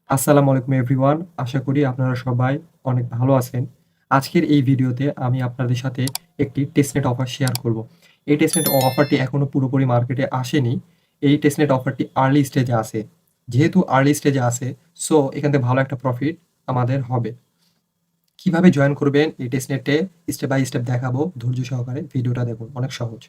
আসসালামু আলাইকুম এভরিওয়ান। আশা করি আপনারা সবাই অনেক ভালো আছেন। আজকের এই ভিডিওতে আমি আপনাদের সাথে একটি টেস্টনেট অফার শেয়ার করব। এই টেস্টনেট অফারটি এখনো পুরোপুরি মার্কেটে আসেনি। এই টেস্টনেট অফারটি আর্লি স্টেজে আছে। যেহেতু আর্লি স্টেজে আছে, সো এখান থেকে ভালো একটা প্রফিট আমাদের হবে। কিভাবে জয়েন করবেন এই টেস্টনেটে স্টেপ বাই স্টেপ দেখাবো। ধৈর্য সহকারে ভিডিওটা দেখুন, অনেক সহজ।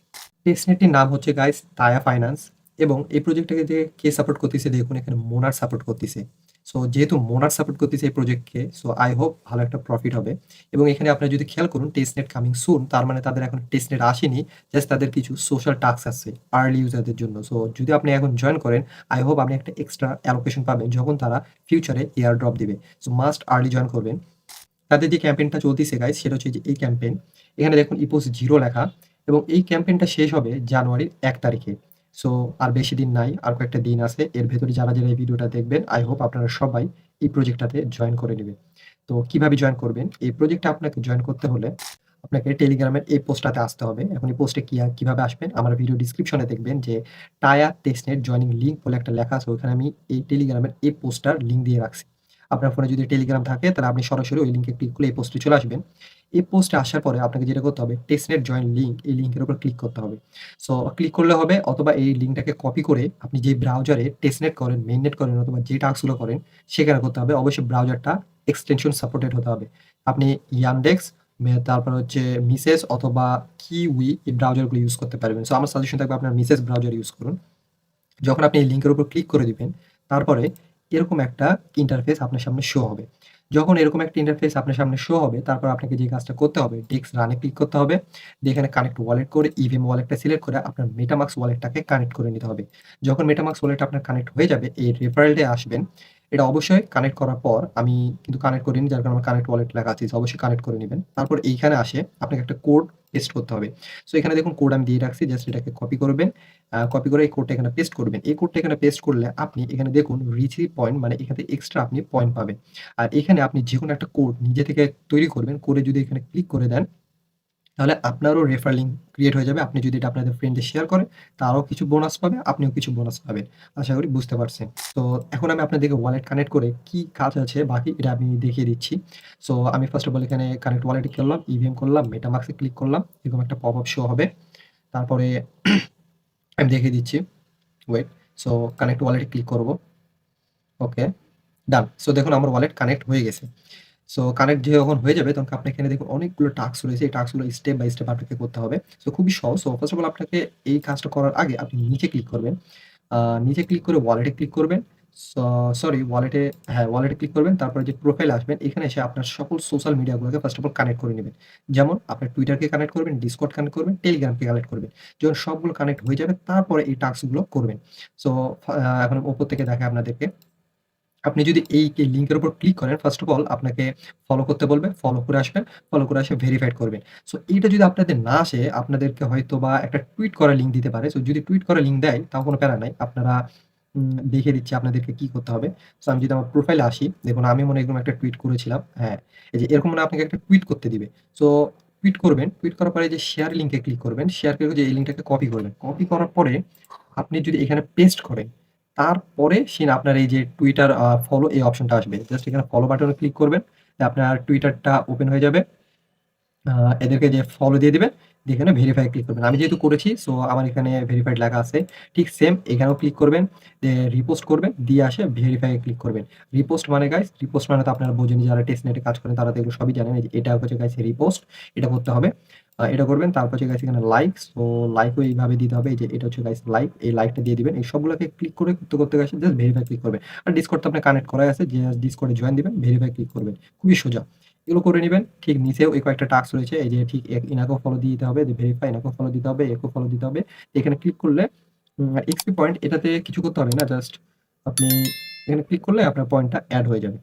টেস্টনেটটির নাম হচ্ছে গাইস তায়া ফাইন্যান্স এবং এই প্রজেক্টটাকে যে কে সাপোর্ট করতেছে দেখুন এখানে মোনার সাপোর্ট করতেছে। সো যেহেতু মোনার সাপোর্ট করতেছে এই প্রজেক্টকে, সো আই হোপ ভালো একটা প্রফিট হবে। এবং এখানে আপনারা যদি খেয়াল করুন টেস্টনেট কামিং সুন, তার মানে তাদের এখন টেস্টনেট আসেনি, জাস্ট তাদের কিছু সোশ্যাল টাস্ক আছে আর্লি ইউজারদের জন্য। সো যদি আপনি এখন জয়েন করেন, আই হোপ আপনি একটা এক্সট্রা অ্যালোকেশন পাবেন যখন তারা ফিউচারে এয়ার ড্রপ দিবে। সো মাস্ট আর্লি জয়েন করবেন। তাদের যে ক্যাম্পেইনটা চলতিছে গাইস সেটা হচ্ছে যে এই ক্যাম্পেইন। এখানে দেখুন ইপোস 0 লেখা এবং এই ক্যাম্পেইনটা শেষ হবে জানুয়ারির ১ তারিখে। সো আর বেশি দিন নাই, আর কয়েকটা দিন আছে। এর ভেতরে যারা এই ভিডিওটা দেখবেন, আই হোপ আপনারা সবাই এই প্রজেক্টটাতে জয়েন করে নিবেন। তো কিভাবে জয়েন করবেন? এই প্রজেক্টে আপনাকে জয়েন করতে হলে আপনাকে টেলিগ্রামের এই পোস্টটাতে আসতে হবে। এখন এই পোস্টে কিভাবে আসবেন? আমার ভিডিও ডেসক্রিপশনে দেখবেন যে টায়া টেস্টনেট জয়েনিং লিঙ্ক বলে একটা লেখা আছে। ওখানে আমি এই টেলিগ্রামের এই পোস্টটার লিঙ্ক দিয়ে রাখছি। আপনার ফোনে যদি টেলিগ্রাম থাকে তাহলে আপনি সরাসরি ওই লিঙ্কে ক্লিক করলে এই পোস্টে চলে আসবেন। এই পোস্টে আসার পরে আপনাকে যেটা করতে হবে, টেস্টনেট জয়েন লিঙ্ক, এই লিঙ্কের উপর ক্লিক করতে হবে। সো ক্লিক করলে হবে, অথবা এই লিঙ্কটাকে কপি করে আপনি যে ব্রাউজারে টেস্টনেট করেন, মেইননেট করেন অথবা যে টাস্কগুলো করেন সেখানে করতে হবে। অবশ্যই ব্রাউজারটা এক্সটেনশন সাপোর্টেড হতে হবে। আপনি ইয়ানডেক্স, তারপর হচ্ছে মিসেস অথবা কিউই এই ব্রাউজারগুলো ইউজ করতে পারবেন। সো আমার সাজেশন থাকবে আপনার মিসেস ব্রাউজার ইউজ করুন। যখন আপনি এই লিঙ্কের উপর ক্লিক করে দিবেন, তারপরে এরকম একটা ইন্টারফেস আপনার সামনে শো হবে। যখন এরকম একটা ইন্টারফেস আপনার সামনে শো হবে, তারপর আপনাকে যে কাজটা করতে হবে, ডেস্ক রানে ক্লিক করতে হবে। দিয়ে এখানে কানেক্ট ওয়ালেট করে ইভিএম ওয়ালেটটা সিলেক্ট করে আপনার মেটামাস্ক ওয়ালেটটাকে কানেক্ট করে নিতে হবে। যখন মেটামাস্ক ওয়ালেট আপনার কানেক্ট হয়ে যাবে, এই রেফারেলটায় আসবেন। এটা অবশ্যই কানেক্ট করার পর, আমি কিন্তু কানেক্ট করিনি যার কারণে আমার কানেক্ট ওয়ালেট লেখা আছে। অবশ্যই কানেক্ট করে নিবেন। তারপর এইখানে আসে আপনাকে একটা কোড পেস্ট করতে হবে। সো এখানে দেখুন কোড আমি দিয়ে রাখছি, জাস্ট এটাকে কপি করবেন। কপি করে এই কোডটা এখানে পেস্ট করবেন। এই কোডটা এখানে পেস্ট করলে আপনি এখানে দেখুন রিচ পয়েন্ট, মানে এখান থেকে এক্সট্রা আপনি পয়েন্ট পাবেন। আর এখানে আপনি যেকোনো একটা কোড নিজে থেকে তৈরি করবেন। করে যদি এখানে ক্লিক করে দেন, তাহলে আপনারও রেফার লিঙ্ক ক্রিয়েট হয়ে যাবে। আপনি যদি এটা আপনাদের ফ্রেন্ডদের শেয়ার করেন, তারাও কিছু বোনাস পাবে, আপনিও কিছু বোনাস পাবেন। আশা করি বুঝতে পারছেন। তো এখন আমি আপনাদেরকে ওয়ালেট কানেক্ট করে কি কাজ আছে বাকি এটা আমি দেখিয়ে দিচ্ছি। সো আমি ফার্স্ট অফ অল এখানে কানেক্ট ওয়ালেটে করলাম, ইভিএম করলাম, মেটামাস্কে ক্লিক করলাম। এরকম একটা পপআপ শো হবে। তারপরে আমি দেখিয়ে দিচ্ছি। ওয়েট। সো কানেক্ট ওয়ালেটে ক্লিক করব। ওকে, ডান। সো দেখুন আমার ওয়ালেট কানেক্ট হয়ে গেছে। সো কানেক্ট যখন হয়ে যাবে তখন আপনি এখানে দেখুন অনেকগুলো টাস্ক রয়েছে। এই টাস্কগুলো স্টেপ বাই স্টেপ আপনাকে করতে হবে। সো খুবই সহজ। সো ফার্স্ট অফ অল আপনাকে এই কাজটা করার আগে আপনি নিচে ক্লিক করবেন। নিচে ক্লিক করে ওয়ালেটে ক্লিক করবেন। স সরি ওয়ালেটে, হ্যাঁ, ওয়ালেটে ক্লিক করবেন। তারপরে যে প্রোফাইলে আসবেন, এখানে এসে আপনার সকল সোশ্যাল মিডিয়াগুলোকে ফার্স্ট অফ অল কানেক্ট করে নিবেন। যেমন আপনার টুইটারকে কানেক্ট করবেন, ডিসকর্ড কানেক্ট করবেন, টেলিগ্রামকে কানেক্ট করবেন। যখন সবগুলো কানেক্ট হয়ে যাবে তারপরে এই টাস্কগুলো করবেন। সো এখন উপর থেকে দেখাই আপনাদেরকে। আপনি যদি এই লিঙ্কের উপর ক্লিক করেন, ফার্স্ট অফ অল আপনাকে ফলো করতে বলবে। ফলো করে আসবেন। ফলো করে এসে ভেরিফাইড করবেন। সো এইটা যদি আপনাদের না আসে, আপনাদেরকে হয়তোবা একটা টুইট করা লিঙ্ক দিতে পারে। সো যদি টুইট করা লিঙ্ক দেয় তাও কোনো প্যারা নাই। আপনারা দেখিয়ে দিচ্ছি আপনাদেরকে কি করতে হবে। সো আমি যদি আমার প্রোফাইলে আসি, দেখুন আমি মনে হয় এরকম একটা টুইট করেছিলাম। হ্যাঁ, এই যে এরকম মনে হয় আপনাকে একটা টুইট করতে দিবে। সো টুইট করবেন। টুইট করার পরে যে শেয়ার লিঙ্কে ক্লিক করবেন। শেয়ার করে যে এই লিঙ্কটাকে কপি করবেন। কপি করার পরে আপনি যদি এখানে পেস্ট করেন, তারপরে আপনার এই যে টুইটার ফলো এই অপশনটা আসবে। জাস্ট এখানে ফলো বাটনে ক্লিক করবেন। আপনার টুইটারটা ওপেন হয়ে যাবে। আ এদেরকে যে ফলো দিয়ে দিবেন। দিয়ে এখানে ভেরিফাই ক্লিক করবেন। আমি যেহেতু করেছি, সো আমার এখানে ভেরিফাইড লেখা আছে। ঠিক সেম এখানেও ক্লিক করবেন। রিপোস্ট করবেন। দিয়ে আসে ভেরিফাই ক্লিক করবেন। রিপোস্ট মানে গাইস, রিপোস্ট মানে তো আপনারা বোঝেনই, যারা টেস্টনেটে কাজ করেন তারা তো এগুলো সবই জানেন। এই যে এটা হচ্ছে গাইস রিপোস্ট। এটা করতে হবে। এটা করবেন। তারপর হচ্ছে গাইস এখানে লাইক। সো লাইকও এইভাবে দিতে হবে। এই যে এটা হচ্ছে গাইস লাইক। এই লাইকটা দিয়ে দিবেন। এই সবগুলোকে ক্লিক করে করতে গাইস জাস্ট ভেরিফাই ক্লিক করবেন। আর ডিসকর্ড তো আপনার কানেক্ট করাই আছে। যে ডিসকর্ডে জয়েন দিবেন, ভেরিফাই ক্লিক করবেন। খুবই সোজা। এগুলো করে নিবেন। ঠিক নিচেও এই কয়েকটা টাস্ক রয়েছে। এই যে ঠিক ইনাকেও ফলো দিয়ে দিতে হবে, ভেরিফাই, এনাকেও ফলো দিতে হবে, একেও ফলো দিতে হবে। এখানে ক্লিক করলে এক্সপি পয়েন্ট, এটাতে কিছু করতে হবে না। জাস্ট আপনি এখানে ক্লিক করলে আপনার পয়েন্টটা এড হয়ে যাবে।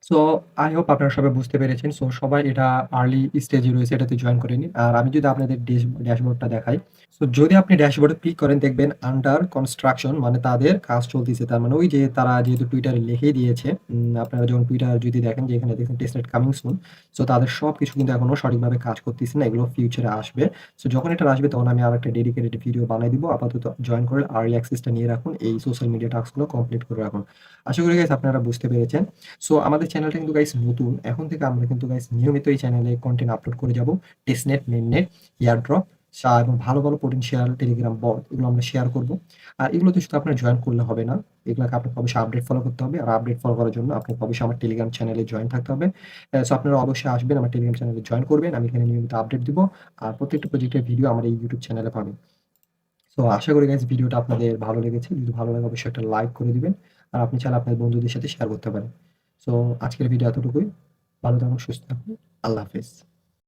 সো আই হোপ আপনারা সবাই বুঝতে পেরেছেন। সো সবাই এটা আর্লি স্টেজে রয়েছে, এটাতে জয়েন করে নিন। আর আমি যদি আপনাদের ড্যাশবোর্ডটা দেখাই। সো যদি আপনি ড্যাশবোর্ডে ক্লিক করেন দেখবেন আন্ডার কনস্ট্রাকশন মানে তাদের কাজ চলতেছে। তার মানে ওই যে তারা যেহেতু টুইটারে লিখেই দিয়েছে, আপনারা যখন টুইটার যদি দেখেন যে এখানে দেখেন টেস্টনেট কামিং সুন। সো তাদের সবকিছু কিন্তু এখনো সঠিকভাবে কাজ করতেছে না। এগুলো ফিউচারে আসবে। সো যখন এটা আসবে তখন আমি আরেকটা ডেডিকেটেড ভিডিও বানায় দিব। আপাতত জয়েন করে আর্লি অ্যাক্সেসটা নিয়ে রাখুন। এই সোশ্যাল মিডিয়া টাস্কগুলো কমপ্লিট করে রাখুন। আশা করি গাইস আপনারা বুঝতে পেরেছেন। সো আমাদের চ্যানেলটা কিন্তু গাইস নতুন। এখন থেকে আমরা কিন্তু গাইস নিয়মিত এই চ্যানেলে কনটেন্ট আপলোড করে যাব। টেস্টনেট, মেইননেট, এয়ারড্রপ এবং ভালো, ভালো পোটেনশিয়াল টেলিগ্রাম বট এগুলো আমরা শেয়ার করব। আর এগুলোতে শুধু আপনার জয়েন করলে হবে না। এগুলাকে আপনাকে অবশ্যই আপডেট ফলো করতে হবে। আর আপডেট ফলো করার জন্য আপনাকে অবশ্যই আমার টেলিগ্রাম চ্যানেলে জয়েন থাকতে হবে। সো আপনারা অবশ্যই আসবেন আমার টেলিগ্রাম চ্যানেলে জয়েন করবেন। আমি এখানে নিয়মিত আপডেট দিব। আর প্রত্যেকটা প্রজেক্টের ভিডিও আমার এই ইউটিউব চ্যানেলে পাবেন। সো আশা করি গাইস ভিডিওটা আপনাদের ভালো লেগেছে। যদি ভালো লাগে অবশ্যই একটা লাইক করে দিবেন। আর আপনি চাইলে আপনার বন্ধুদের সাথে শেয়ার করতে পারেন। সো আজকের ভিডিও এতটুকুই। ভালো থাকুন, সুস্থ থাকুন। আল্লাহ হাফেজ।